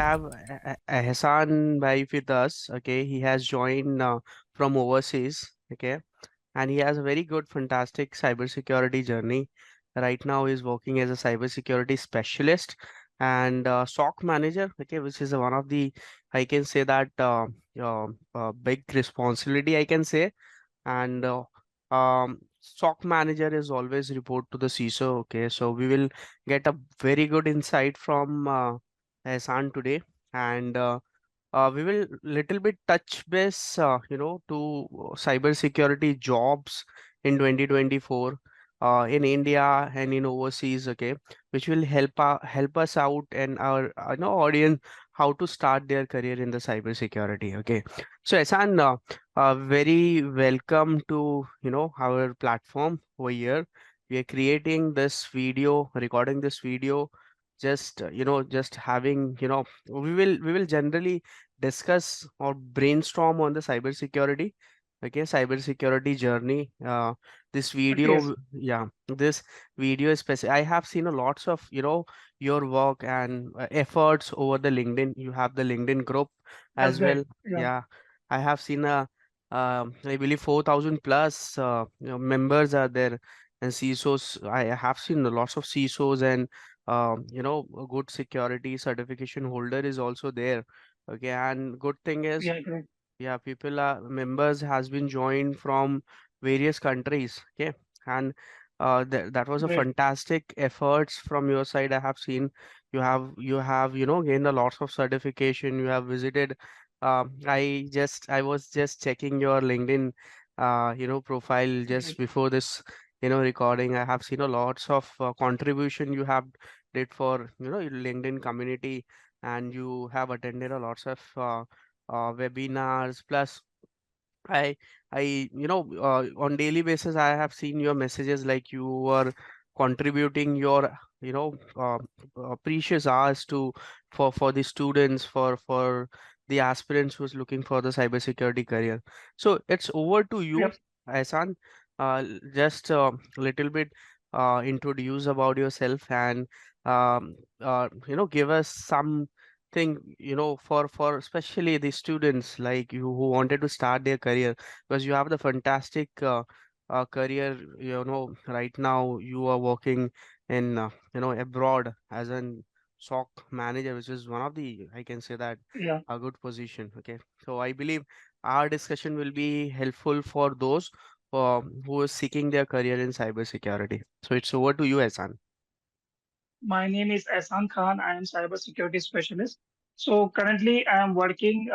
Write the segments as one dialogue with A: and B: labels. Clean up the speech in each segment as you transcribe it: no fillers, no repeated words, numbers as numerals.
A: have Hassan Bhai with us. Okay, he has joined from overseas. Okay, and he has a very good, fantastic cybersecurity journey. Right now, he's working as a cybersecurity specialist and SOC manager. Okay, which is one of the, I can say that big responsibility, I can say. And SOC manager is always report to the CISO. Okay, so we will get a very good insight from Ehsan today, and we will little bit touch base, to cyber security jobs in 2024 in India and in overseas. Okay, which will help us out and our audience how to start their career in the cyber security. Okay, so Ehsan, very welcome to our platform over here. We are creating this video, recording this video, just just having we will generally discuss or brainstorm on the cybersecurity. Okay, cybersecurity journey. This
B: Yes,
A: video, yeah, this video is specific. I have seen a lots of your work and efforts over the LinkedIn. You have the LinkedIn group
B: that's
A: as
B: right.
A: well.
B: Yeah,
A: Yeah, I have seen I believe 4,000 plus members are there, and CISOs. I have seen lots of CISOs and a good security certification holder is also there. Okay, and good thing is,
B: yeah, great.
A: yeah, people are members has been joined from various countries. Okay, and that was a
B: Great.
A: fantastic efforts from your side. I have seen you have gained a lots of certification. You have visited. I was just checking your LinkedIn profile just
B: Great.
A: before this recording. I have seen a lots of contribution you have did for your LinkedIn community, and you have attended a lots of webinars. Plus, I on daily basis I have seen your messages like you were contributing your precious hours to for the students, for the aspirants who's looking for the cybersecurity career. So it's over to you,
B: Yep.
A: Ahsan. Just a little bit introduce about yourself and give us some thing for especially the students like you who wanted to start their career, because you have the fantastic career. Right now you are working in abroad as an SOC manager, which is one of the, I can say that,
B: Yeah.
A: a good position. Okay, so I believe our discussion will be helpful for those who are seeking their career in cybersecurity. So it's over to you, Ehsan.
B: My name is Ehsan Khan. I am cybersecurity specialist. So currently I am working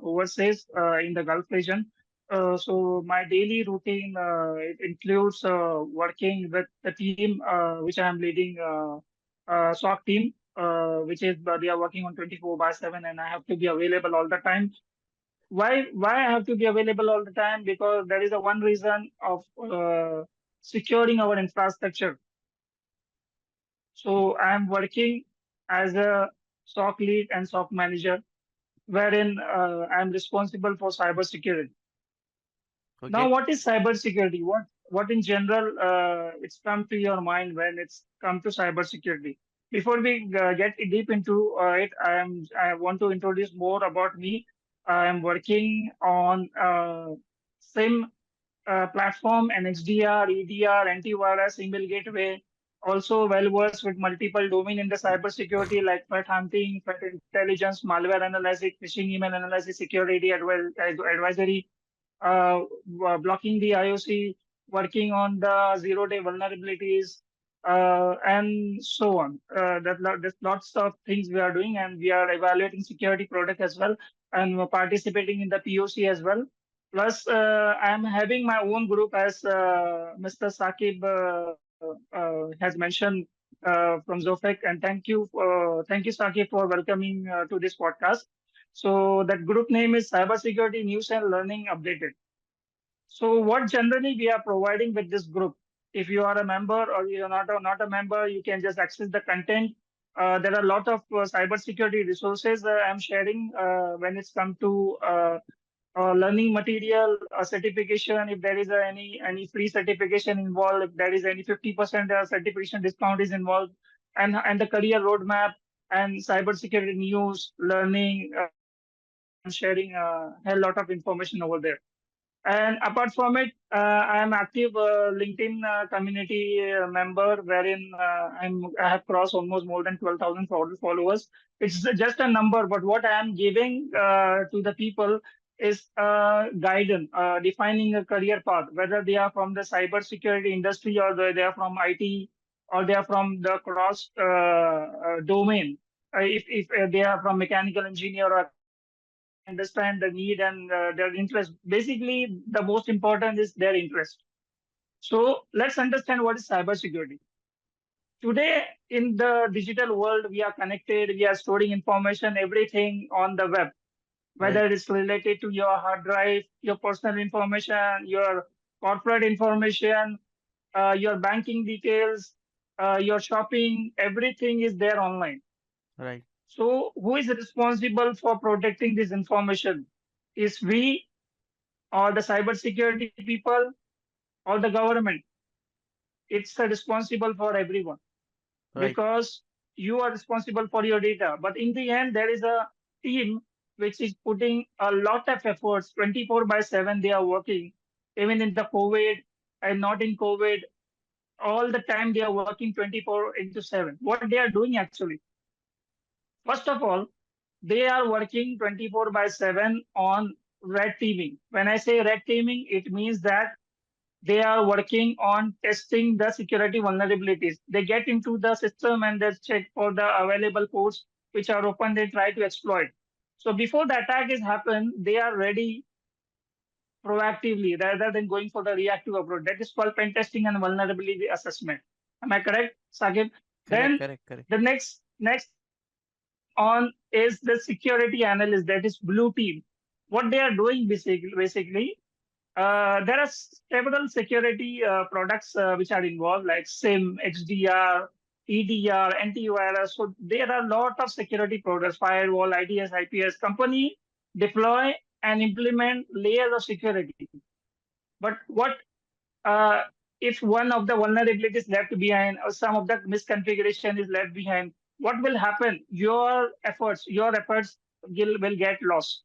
B: overseas in the Gulf region. So my daily routine it includes working with the team which I am leading, SOC team, which is they are working on 24 by 7, and I have to be available all the time. Why I have to be available all the time? Because there is a one reason of securing our infrastructure. So I am working as a SOC lead and SOC manager, wherein I am responsible for cybersecurity. Now,
A: Okay.
B: what is cybersecurity? What in general it's come to your mind when it's come to cybersecurity? Before we get deep into it, I want to introduce more about me. I am working on SIM platform and XDR, EDR, antivirus, email gateway. Also well versed with multiple domain in the cybersecurity like threat hunting, threat intelligence, malware analysis, phishing email analysis, security advisory, blocking the IOC, working on the zero-day vulnerabilities, and so on. There's lots of things we are doing, and we are evaluating security product as well, and we're participating in the POC as well. Plus, I'm having my own group as Mr. Sakib has mentioned from Zofec, and thank you, Sakib, for welcoming to this podcast. So that group name is Cybersecurity News and Learning Updated. So what generally we are providing with this group, if you are a member or you are not a member, you can just access the content. There are a lot of cybersecurity resources I'm sharing when it's come to learning material, certification. If there is any free certification involved, if there is any 50% certification discount is involved, and the career roadmap and cybersecurity news, learning, and sharing a hell lot of information over there. And apart from it, I am active LinkedIn community member, wherein I have crossed almost more than 12,000 followers. It's just a number, but what I am giving to the people is guidance, defining a career path, whether they are from the cybersecurity industry or they are from IT or they are from the cross domain. If they are from mechanical engineer or I understand the need and their interest. Basically, the most important is their interest. So let's understand what is cybersecurity. Today, in the digital world, we are connected, we are storing information, everything on the web,
A: Right.
B: whether it's related to your hard drive, your personal information, your corporate information, your banking details, your shopping, everything is there online.
A: Right.
B: So, who is responsible for protecting this information? Is we or the cybersecurity people or the government? It's responsible for everyone
A: Right.
B: because you are responsible for your data. But in the end, there is a team which is putting a lot of efforts 24 by 7. They are working even in the COVID and not in COVID. All the time they are working 24 into 7. What they are doing actually? First of all, they are working 24 by 7 on red teaming. When I say red teaming, it means that they are working on testing the security vulnerabilities. They get into the system and they check for the available ports which are open. They try to exploit. So before the attack is happen, they are ready proactively rather than going for the reactive approach. That is called pen testing and vulnerability assessment. Am I correct, Sakib?
A: Correct.
B: Then
A: Correct. Correct.
B: the next thing on is the security analyst. That is blue team. What they are doing basically there are several security products which are involved, like SIM, XDR, EDR, antivirus. So there are a lot of security products, firewall, IDS, IPS. Company deploy and implement layers of security. But what uh, if one of the vulnerabilities left behind or some of the misconfiguration is left behind? What will happen? Your efforts will get lost.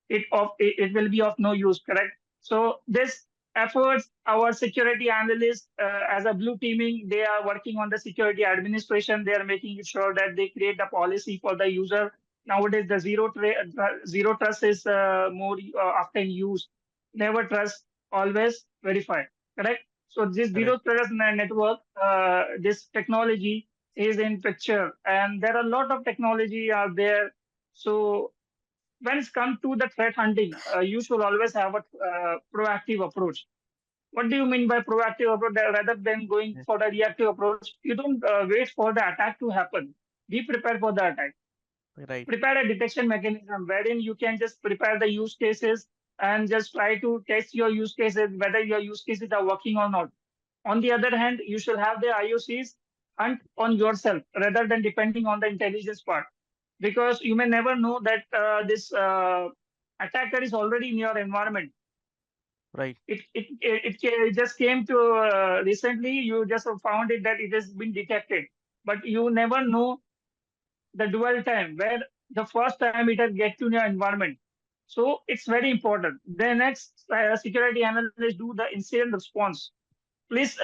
B: It will be of no use, correct? So this efforts, our security analysts as a blue teaming, they are working on the security administration. They are making sure that they create a policy for the user. Nowadays, the zero trust is more often used. Never trust, always verify, correct? So this zero
A: Correct.
B: trust network, this technology is in picture, and there are a lot of technology out there. So when it's come to the threat hunting, you should always have a proactive approach. What do you mean by proactive approach? Rather than going
A: Yeah.
B: for the reactive approach, you don't wait for the attack to happen. Be prepared for the attack.
A: Right.
B: Prepare a detection mechanism wherein you can just prepare the use cases and just try to test your use cases, whether your use cases are working or not. On the other hand, you should have the IOCs hunt on yourself rather than depending on the intelligence part, because you may never know that this attacker is already in your environment.
A: Right.
B: It just came to recently. You just found it that it has been detected, but you never know the dual time where the first time it has get to your environment. So it's very important. The next security analyst do the incident response. Please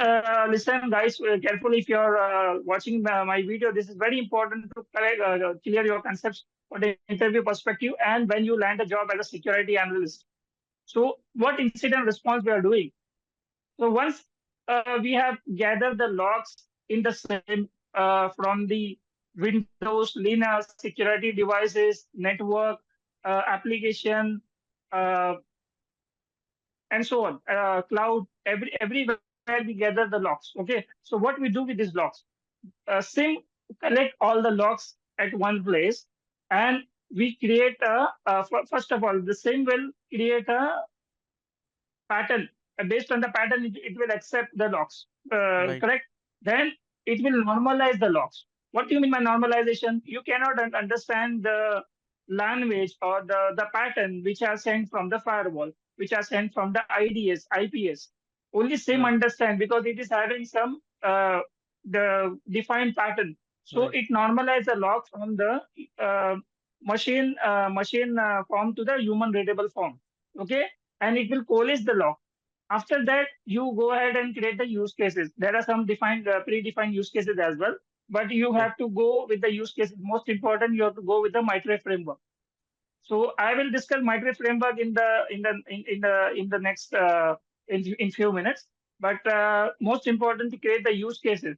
B: listen, guys, carefully. If you're watching my video, this is very important to clear your concepts for the interview perspective and when you land a job as a security analyst. So, what incident response we are doing? So, once we have gathered the logs in the same from the Windows, Linux, security devices, network, application, uh, and so on, cloud, everywhere we gather the logs. Okay, so what we do with these logs? SIM collect all the logs at one place, and we create first of all, the SIM will create a pattern. Based on the pattern, it will accept the logs.
A: Right.
B: Correct? Then it will normalize the logs. What do you mean by normalization? You cannot understand the language or the pattern which are sent from the firewall, which are sent from the IDS, IPS. Only SIM
A: Right.
B: understand because it is having some the defined pattern. So
A: right,
B: it normalizes the log from the uh, machine form to the human readable form. Okay, and it will collage the log. After that, you go ahead and create the use cases. There are some defined predefined use cases as well, but you
A: okay,
B: have to go with the use cases. Most important, you have to go with the MITRE framework. So I will discuss MITRE framework in the next in few minutes. But most important to create the use cases.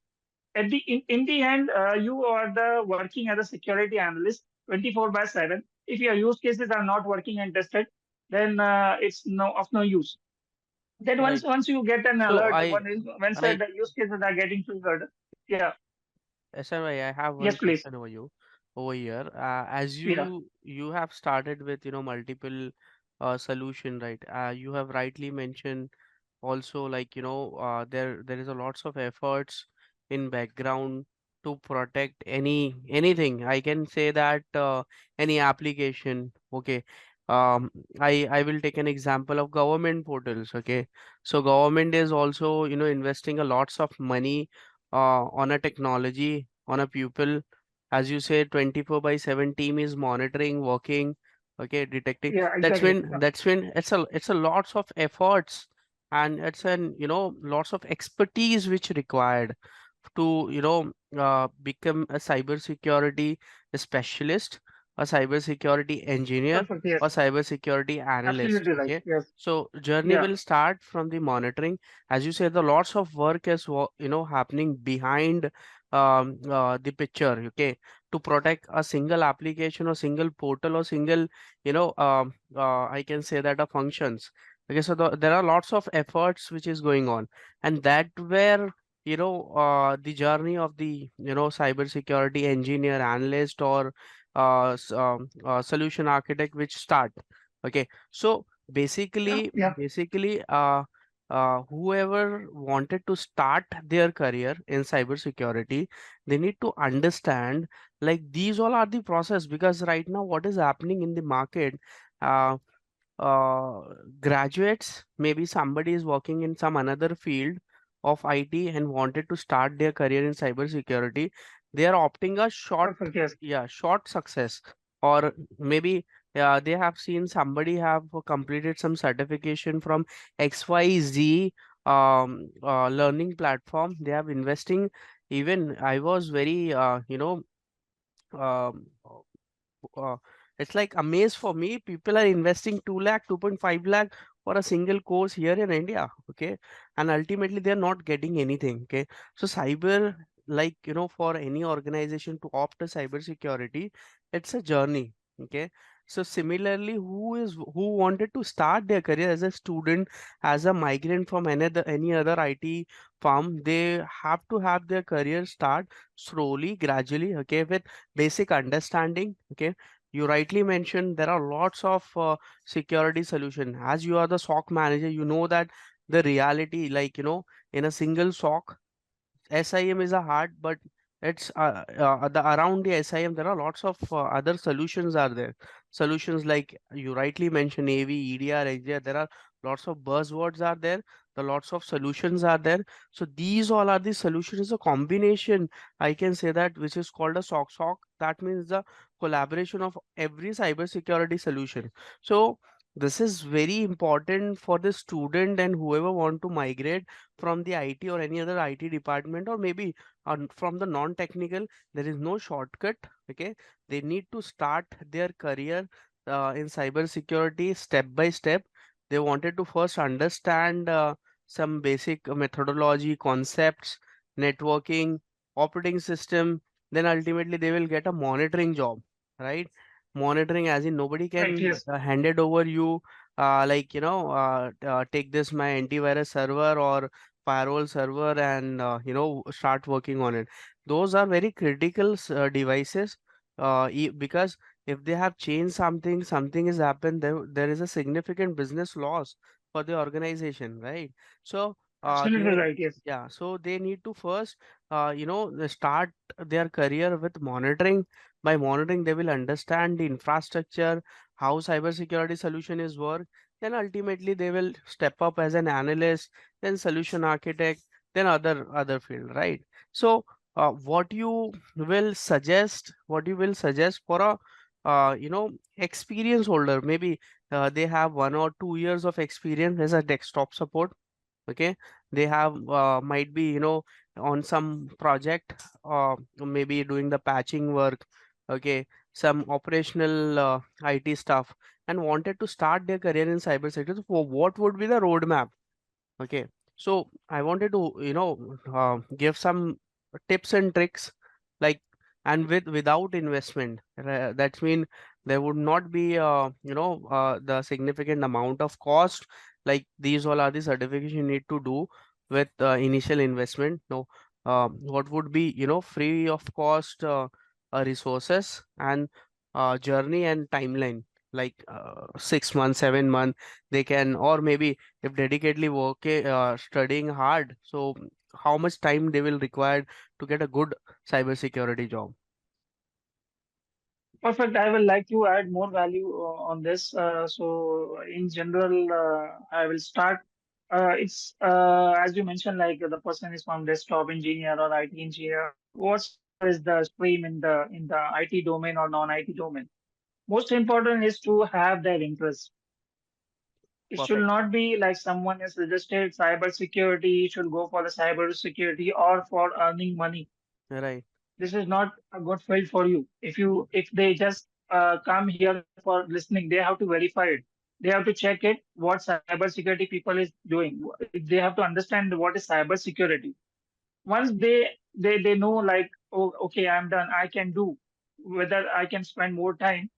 B: In the end, you are the working as a security analyst 24/7. If your use cases are not working and tested, then it's no use. Then
A: right.
B: once you get an
A: So
B: alert, once
A: I,
B: the use cases are getting triggered, yeah,
A: SMI, I have one
B: yes, please,
A: question over here. As
B: yeah,
A: you have started with, multiple solution, right? You have rightly mentioned also, like, there is a lots of efforts in background to protect anything. I can say that any application, okay. I will take an example of government portals, okay. So government is also, investing a lots of money on a technology, on a pupil. As you say, 24/7 team is monitoring, working, okay, detecting.
B: yeah,
A: That's
B: exactly,
A: when
B: yeah,
A: it's a lots of efforts, and it's an lots of expertise which required to become a cybersecurity specialist, a cybersecurity engineer,
B: perfect,
A: or
B: yes,
A: cybersecurity analyst.
B: absolutely right,
A: Okay,
B: yes,
A: so journey
B: yeah,
A: will start from the monitoring. As you said, the lots of work is happening behind the picture. Okay, to protect a single application or single portal or single I can say that functions. Okay, so there are lots of efforts which is going on, and that where the journey of the cybersecurity engineer, analyst, or solution architect which start. Okay, so
B: yeah, yeah,
A: whoever wanted to start their career in cybersecurity, they need to understand, like, these all are the process, because right now what is happening in the market, uh, uh, graduates, maybe somebody is working in some another field of IT and wanted to start their career in cybersecurity, they are opting a short,
B: perfect, yes,
A: yeah, short success, or maybe they have seen somebody have completed some certification from XYZ learning platform. They have investing. Even I was very um, uh, it's like amaze for me. People are investing 2 lakh, 2.5 lakh for a single course here in India. Okay. And ultimately they're not getting anything. Okay. So cyber, like, for any organization to opt a cyber security, it's a journey. Okay. So similarly, who wanted to start their career as a student, as a migrant from any other IT firm, they have to have their career start slowly, gradually, okay, with basic understanding. Okay, you rightly mentioned there are lots of security solution. As you are the SOC manager, you know that the reality, like, in a single SOC, SIM is a hard, but it's around the SIM there are lots of other solutions are there. Solutions like you rightly mentioned, AV, EDR, XDR. There are lots of buzzwords are there. The lots of solutions are there. So these all are the solutions. A combination, I can say that, which is called a SOC. SOC, that means the collaboration of every cybersecurity solution. So this is very important for the student and whoever want to migrate from the IT or any other IT department, or maybe from the non-technical. There is no shortcut. Okay, they need to start their career in cyber security step by step. They wanted to first understand some basic methodology, concepts, networking, operating system. Then ultimately they will get a monitoring job, right? Monitoring, as in nobody
B: right,
A: can
B: yes,
A: hand it over you, like, take this my antivirus server or firewall server, and start working on it. Those are very critical devices, because if they have changed something, something has happened, there is a significant business loss for the organization, right? So
B: absolutely
A: they,
B: right, yes,
A: yeah, so they need to first they start their career with monitoring. By monitoring, they will understand the infrastructure, how cybersecurity solution is work. Then ultimately they will step up as an analyst, then solution architect, then other field, right? So what you will suggest for a experience holder, maybe they have 1 or 2 years of experience as a desktop support. Okay, they have might be on some project, maybe doing the patching work. Okay, some operational IT stuff, and wanted to start their career in cybersecurity. So what would be the roadmap? Okay, so I wanted to give some tips and tricks, like, and without investment. That mean there would not be the significant amount of cost. Like, these all are the certification you need to do with initial investment. No, what would be free of cost resources and journey and timeline, like 6 months, 7 months they can, or maybe if dedicatedly working studying hard, so how much time they will require to get a good cybersecurity job.
B: Perfect. I will like to add more value on this. So, in general, I will start. It's as you mentioned, like the person is from desktop engineer or IT engineer, whatsoever is the stream in the IT domain or non-IT domain. Most important is to have that interest. It should
A: Perfect.
B: not be like someone is registered cybersecurity, should go for the cybersecurity or for earning money.
A: Right.
B: This is not a good field for you. If they just come here for listening, they have to verify it. They have to check it what cybersecurity people is doing. They have to understand what is cybersecurity. Once they know, like, oh, okay, I'm done, I can do, whether I can spend more time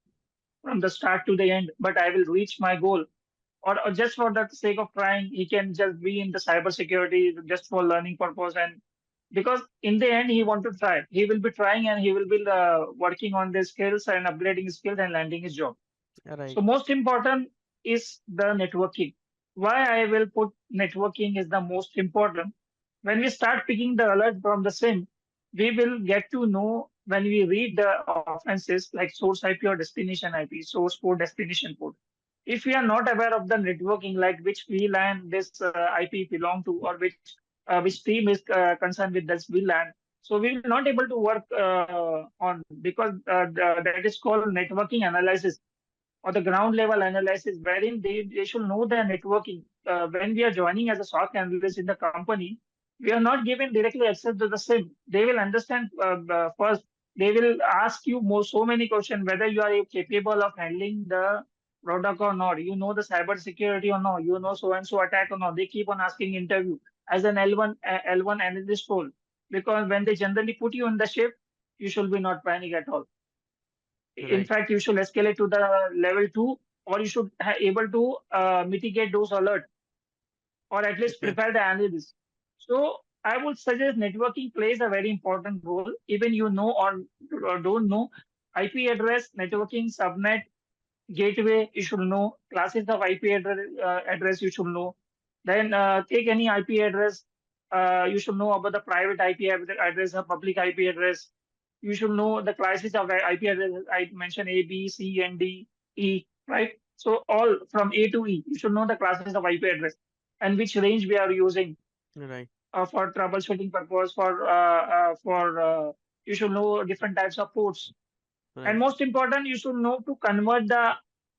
B: from the start to the end, but I will reach my goal. Or just for the sake of trying, he can just be in the cybersecurity just for learning purpose. And because in the end, he want to try, he will be trying and he will be working on the skills and upgrading his skills and landing his job.
A: Right.
B: So most important is the networking. Why I will put networking is the most important. When we start picking the alert from the SIM, we will get to know when we read the offenses like source IP or destination IP, source port, destination port. If we are not aware of the networking, like which VLAN this IP belong to, or which team is concerned with this VLAN, so we will not able to work on, because that is called networking analysis or the ground level analysis, wherein they should know the networking. When we are joining as a SOC analyst in the company, we are not given directly access to the SIM. They will understand first. They will ask you so many questions whether you are capable of handling the product or not. You know the cyber security or not. You know so and so attack or not. They keep on asking interview as an L1 analyst role, because when they generally put you in the ship, you should be not panic at all. In
A: Right.
B: fact, you should escalate to the level 2, or you should able to mitigate those alert, or at least
A: Okay.
B: prepare the analyst. So I would suggest networking plays a very important role, even you know or don't know. IP address, networking, subnet, gateway, you should know. Classes of IP address, you should know. Then take any IP address, you should know about the private IP address or public IP address. You should know the classes of IP address. I mentioned A, B, C, and D, E, right? So all from A to E, you should know the classes of IP address and which range we are using
A: Right.
B: for troubleshooting purpose. For you should know different types of ports, and
A: Right.
B: most important, you should know to convert the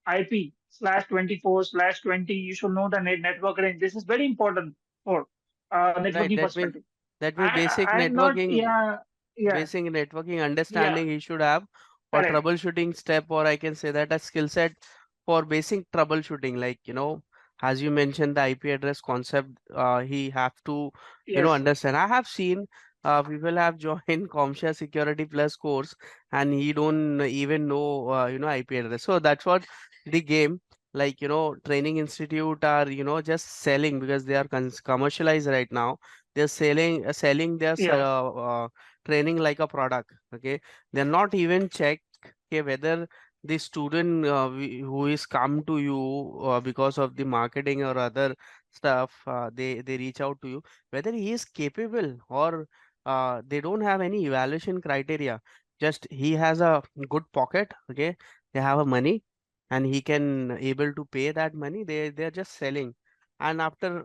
B: IP /24/20. You should know the network range. This is very important for
A: Right.
B: networking
A: That means
B: perspective.
A: basic
B: I'm not,
A: networking,
B: yeah, yeah,
A: basic networking
B: yeah,
A: understanding he should have, or
B: correct.
A: troubleshooting step, or I can say that a skill set for basic troubleshooting, like, as you mentioned, the IP address concept, he have to
B: Yes,
A: understand. I have seen people have joined Comsha Security Plus course, and he don't even know IP address. So that's what the game, like, training institute are just selling, because they are commercialized right now. They're selling their
B: yeah,
A: training like a product. Okay, they're not even check, okay, whether the student who is come to you because of the marketing or other stuff, they reach out to you, whether he is capable, or they don't have any evaluation criteria. Just he has a good pocket. Okay, they have a money, and he can able to pay that money. They're just selling, and after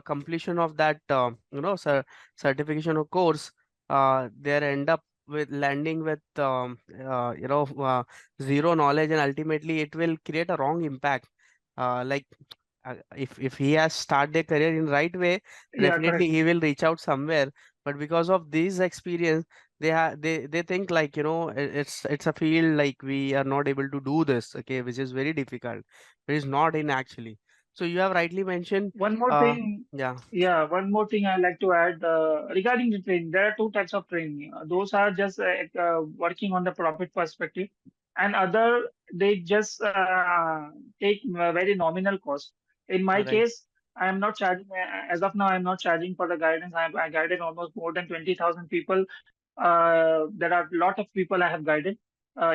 A: completion of that certification or course, they end up with landing with zero knowledge, and ultimately it will create a wrong impact. Like if he has start their career in right way,
B: Yeah,
A: definitely
B: correct.
A: he will reach out somewhere. But because of this experience, they think like, it's a field like we are not able to do this, okay, which is very difficult. It is not in actually. So you have rightly mentioned.
B: One more
A: uh
B: thing,
A: yeah.
B: yeah, one more thing I like to add regarding the training. There are two types of training. Those are just working on the profit perspective, and other they just take very nominal cost. In my
A: Right.
B: case, I am not charging as of now. I am not charging for the guidance. I guided almost more than 20,000 people. There are a lot of people I have guided.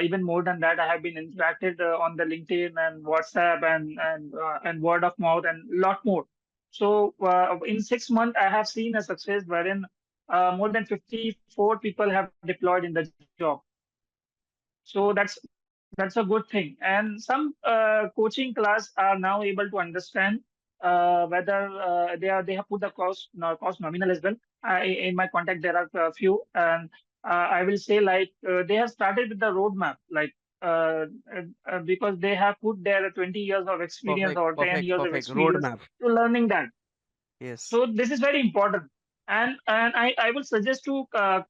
B: Even more than that, I have been interacted on the LinkedIn and WhatsApp and word of mouth and lot more. So in 6 months, I have seen a success wherein more than 54 people have deployed in the job. So that's a good thing. And some coaching class are now able to understand whether they have put the cost no, cost nominal as well. In my contact, there are a few, and I will say like they have started with the roadmap, like because they have put their 20 years of experience
A: Perfect,
B: or 10
A: perfect,
B: years of
A: perfect
B: experience
A: roadmap.
B: to learning that.
A: Yes.
B: So this is very important. And I would suggest to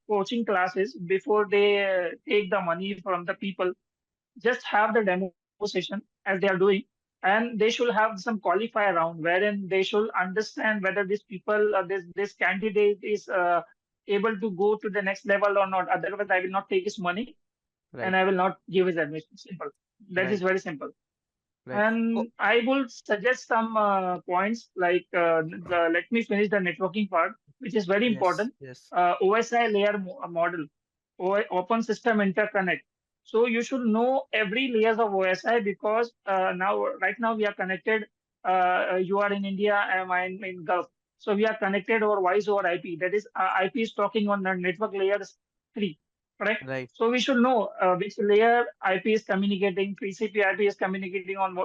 B: coaching classes before they take the money from the people, just have the demo session as they are doing, and they should have some qualifier round wherein they should understand whether this people this candidate is able to go to the next level or not. Otherwise, I will not take his money and
A: Right,
B: I will not give his admission. Simple. That is
A: right,
B: very simple.
A: right. Oh,
B: And I will suggest some points like let me finish the networking part, which is very
A: yes,
B: important.
A: yes.
B: OSI layer model, open system interconnect. So you should know every layers of OSI because right now we are connected. You are in India, I am in Gulf. So we are connected over voice over IP. That is, IP is talking on the network layer three, correct?
A: Right,
B: So we should know which layer IP is communicating. TCP IP is communicating on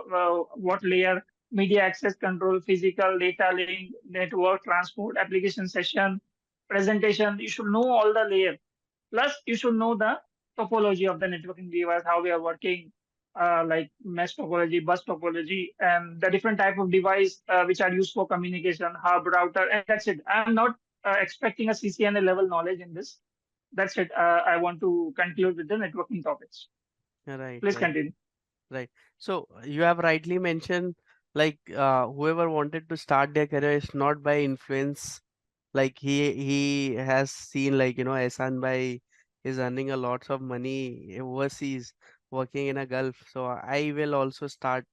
B: what layer. Media access control, physical data link, network transport, application session, presentation. You should know all the layer. Plus, you should know the topology of the networking device, how we are working, like mesh topology, bus topology, and the different type of device which are used for communication, hub, router, and that's it. I'm not expecting a CCNA level knowledge in this. That's it. I want to conclude with the networking topics.
A: right,
B: Please
A: right,
B: continue.
A: right. So you have rightly mentioned, like, whoever wanted to start their career is not by influence. Like he has seen, like, Ehsan Bhai is earning a lots of money overseas, working in a Gulf. So I will also start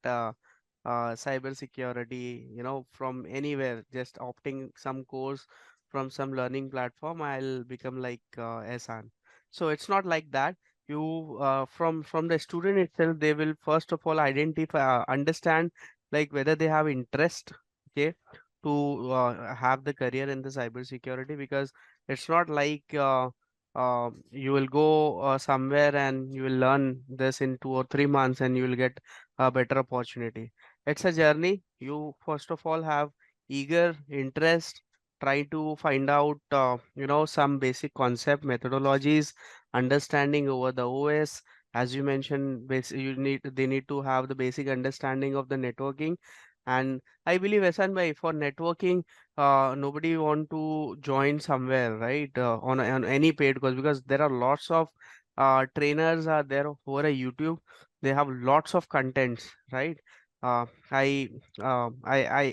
A: cyber security, from anywhere, just opting some course from some learning platform. I'll become like Ehsan. So it's not like that. You from the student itself, they will first of all identify, understand, like whether they have interest, okay, to have the career in the cybersecurity, because it's not like you will go somewhere and you will learn this in 2 or 3 months and you will get a better opportunity. It's a journey. You first of all have eager interest, try to find out some basic concept methodologies, understanding over the OS. As you mentioned, they need to have the basic understanding of the networking. And I believe, Esan bhai, for networking, nobody want to join somewhere, right? On any paid course, because there are lots of trainers are there over a YouTube. They have lots of contents, right? Uh, I,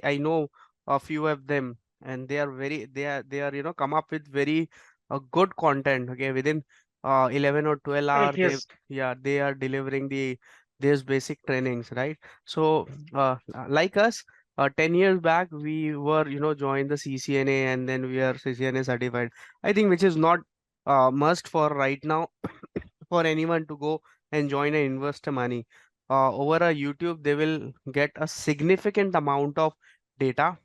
A: I know a few of them, and they are come up with very good content. Okay, within 11 or 12
B: Correct.
A: hours,
B: Yes.
A: they are delivering these basic trainings, right? So like us, 10 years back we were joined the CCNA, and then we are CCNA certified, I think, which is not must for right now for anyone to go and join and invest the money. Over a YouTube, they will get a significant amount of data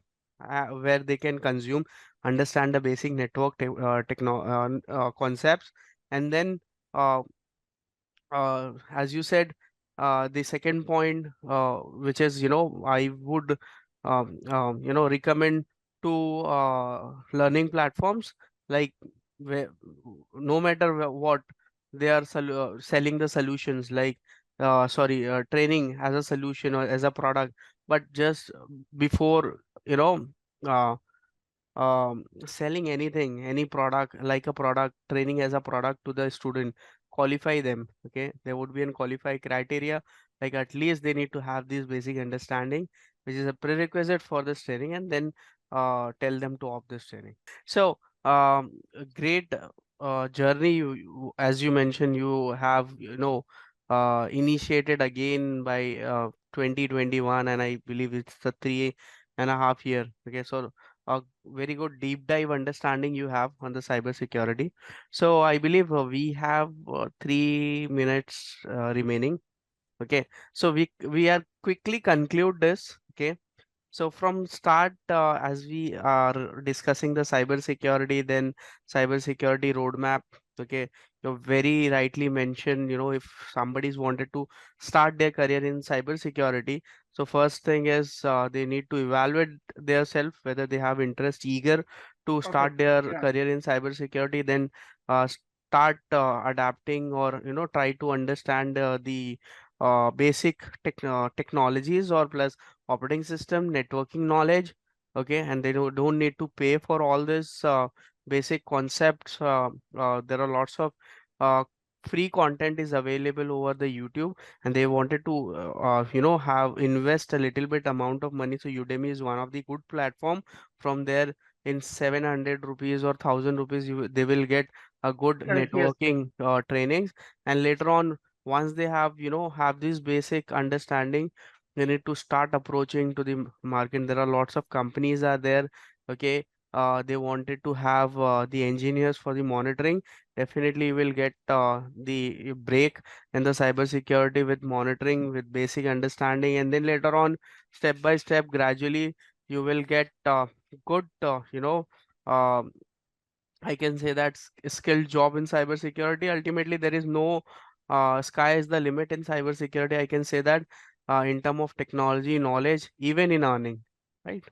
A: where they can consume, understand the basic network concepts, and then uh, as you said, the second point, which is, I would recommend to learning platforms like where, no matter what, they are selling the solutions, like sorry, training as a solution or as a product. But just before, you know, uh, selling anything, any product, like a product, training as a product to the student, qualify them. Okay, there would be an qualify criteria, like at least they need to have this basic understanding, which is a prerequisite for this training, and then tell them to opt this training. So a great journey. As you mentioned, you have, initiated again by 2021, and I believe it's the 3.5 year. Okay, so a very good deep dive understanding you have on the cybersecurity. So I believe we have 3 minutes remaining. Okay, so we are quickly conclude this. Okay, so from start, as we are discussing the cybersecurity, then cybersecurity roadmap. Okay, you very rightly mentioned, if somebody's wanted to start their career in cybersecurity, so first thing is they need to evaluate their self whether they have interest, eager to start
B: Perfect.
A: their
B: Yeah.
A: career in cybersecurity. Then start adapting, or try to understand the basic technologies, or plus operating system, networking knowledge. Okay, and they don't need to pay for all this basic concepts. There are lots of uh, free content is available over the YouTube, and they wanted to have invest a little bit amount of money. So Udemy is one of the good platform. From there, in 700 rupees or 1000 rupees, they will get a good
B: Correct. Yes.
A: networking trainings. And later on, once they have this basic understanding, they need to start approaching to the market. There are lots of companies are there. Okay, they wanted to have the engineers for the monitoring. Definitely you will get the break in the cyber security with monitoring, with basic understanding, and then later on, step by step, gradually you will get good um I can say that skilled job in cybersecurity. Ultimately, there is no sky is the limit in cybersecurity. I can say that in terms of technology, knowledge, even in earning, right?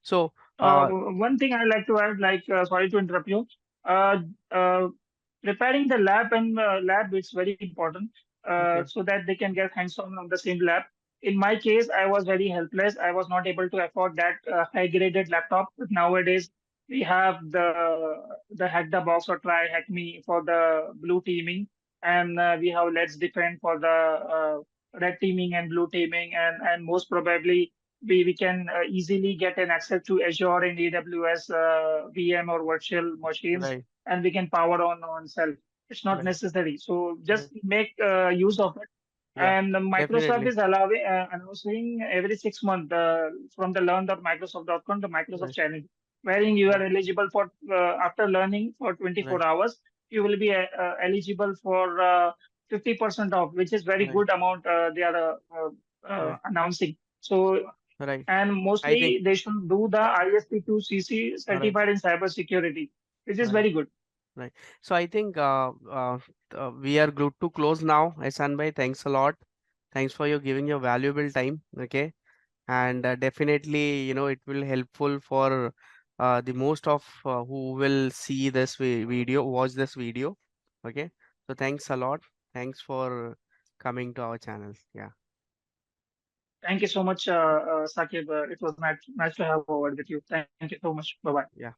A: So,
B: One thing I like to add, like, sorry to interrupt you. Uh, uh, Preparing the lab and lab is very important,
A: okay,
B: so that they can get hands-on on the same lab. In my case, I was very helpless. I was not able to afford that high-graded laptop. But nowadays, we have the Hack the Box or Try Hack Me for the blue teaming, and we have Let's Defend for the red teaming and blue teaming, and most probably we can easily get an access to Azure and AWS VM or virtual machines,
A: right,
B: and we can power on self. It's not
A: right,
B: necessary. So
A: right.
B: just make use of it.
A: Yeah,
B: And Microsoft
A: definitely.
B: is allowing announcing every 6 months from the learn.microsoft.com the Microsoft
A: Right,
B: challenge, wherein you are
A: right,
B: eligible for after learning for 24
A: right,
B: hours, you will be eligible for 50% off, which is very
A: right,
B: good amount they are
A: right,
B: announcing. So
A: right.
B: and
A: I think,
B: mostly they should do the ISP2CC
A: right,
B: certified in cybersecurity, which is
A: right,
B: very good.
A: right. So I think we are good to close now. Ehsan bhai, thanks a lot. Thanks for your giving your valuable time. Okay, and definitely it will helpful for the most of who will see this video, watch this video. Okay, so thanks a lot. Thanks for coming to our channel. Yeah,
B: Thank you so much, Sakib. It was nice to have a word with you. Thank you so much. Bye bye.
A: yeah.